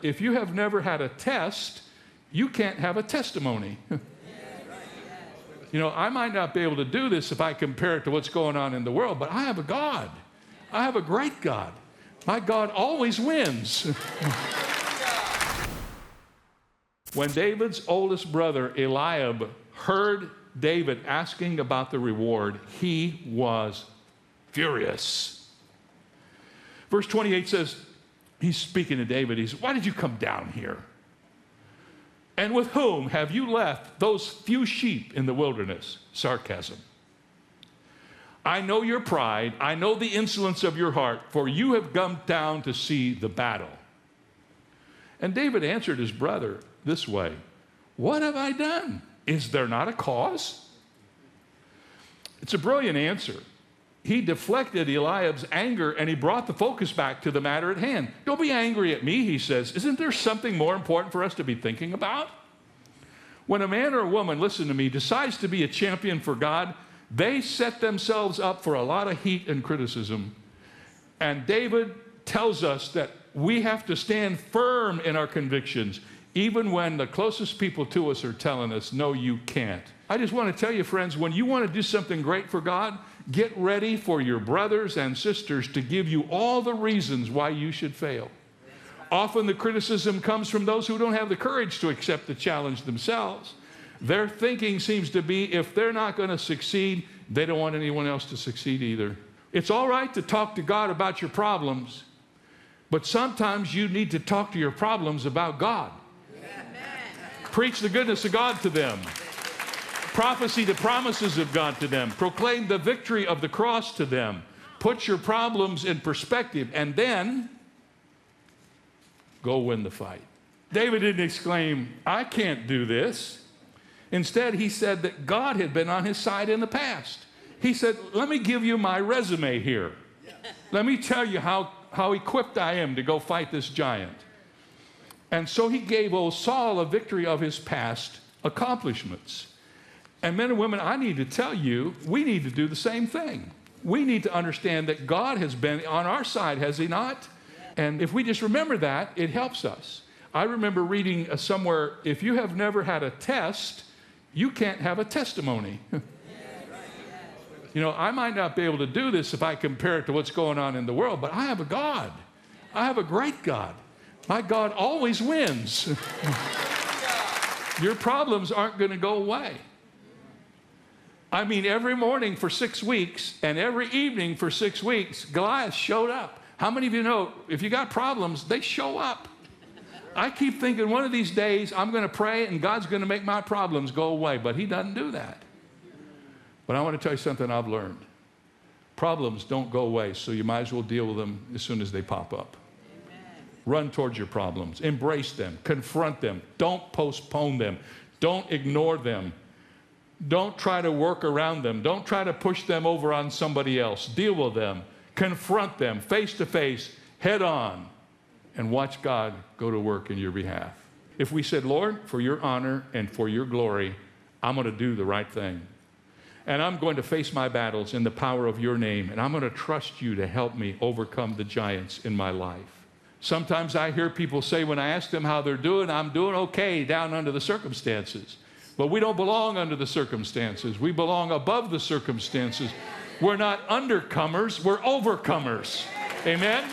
if you have never had a test, you can't have a testimony. You know, I might not be able to do this if I compare it to what's going on in the world, but I have a God. I have a great God. My God always wins. When David's oldest brother, Eliab, heard David asking about the reward, he was furious. Verse 28 says, he's speaking to David. He says, why did you come down here? And with whom have you left those few sheep in the wilderness? Sarcasm. I know your pride. I know the insolence of your heart, for you have come down to see the battle. And David answered his brother this way, what have I done? Is there not a cause? It's a brilliant answer. He deflected Eliab's anger and he brought the focus back to the matter at hand. Don't be angry at me, he says. Isn't there something more important for us to be thinking about? When a man or a woman, listen to me, decides to be a champion for God, they set themselves up for a lot of heat and criticism. And David tells us that we have to stand firm in our convictions, even when the closest people to us are telling us, no, you can't. I just want to tell you, friends, when you want to do something great for God, get ready for your brothers and sisters to give you all the reasons why you should fail. Often the criticism comes from those who don't have the courage to accept the challenge themselves. Their thinking seems to be if they're not going to succeed, they don't want anyone else to succeed either. It's all right to talk to God about your problems, but sometimes you need to talk to your problems about God. Preach the goodness of God to them. Prophesy the promises of God to them. Proclaim the victory of the cross to them. Put your problems in perspective and then go win the fight. David didn't exclaim, I can't do this. Instead, he said that God had been on his side in the past. He said, let me give you my resume here. Let me tell you how equipped I am to go fight this giant. And so he gave old Saul a victory of his past accomplishments. And men and women, I need to tell you, we need to do the same thing. We need to understand that God has been on our side, has he not? And if we just remember that, it helps us. I remember reading somewhere, if you have never had a test, you can't have a testimony. You know, I might not be able to do this if I compare it to what's going on in the world, but I have a God. I have a great God. My God always wins. Your problems aren't going to go away. I mean, every morning for 6 weeks and every evening for 6 weeks, Goliath showed up. How many of you know, if you got problems, they show up? I keep thinking one of these days I'm going to pray and God's going to make my problems go away, but he doesn't do that. But I want to tell you something I've learned. Problems don't go away, so you might as well deal with them as soon as they pop up. Run towards your problems. Embrace them. Confront them. Don't postpone them. Don't ignore them. Don't try to work around them. Don't try to push them over on somebody else. Deal with them. Confront them face to face, head on, and watch God go to work in your behalf. If we said, Lord, for your honor and for your glory, I'm going to do the right thing. And I'm going to face my battles in the power of your name, and I'm going to trust you to help me overcome the giants in my life. Sometimes I hear people say when I ask them how they're doing, I'm doing okay down under the circumstances. But we don't belong under the circumstances. We belong above the circumstances. We're not undercomers, we're overcomers. Amen?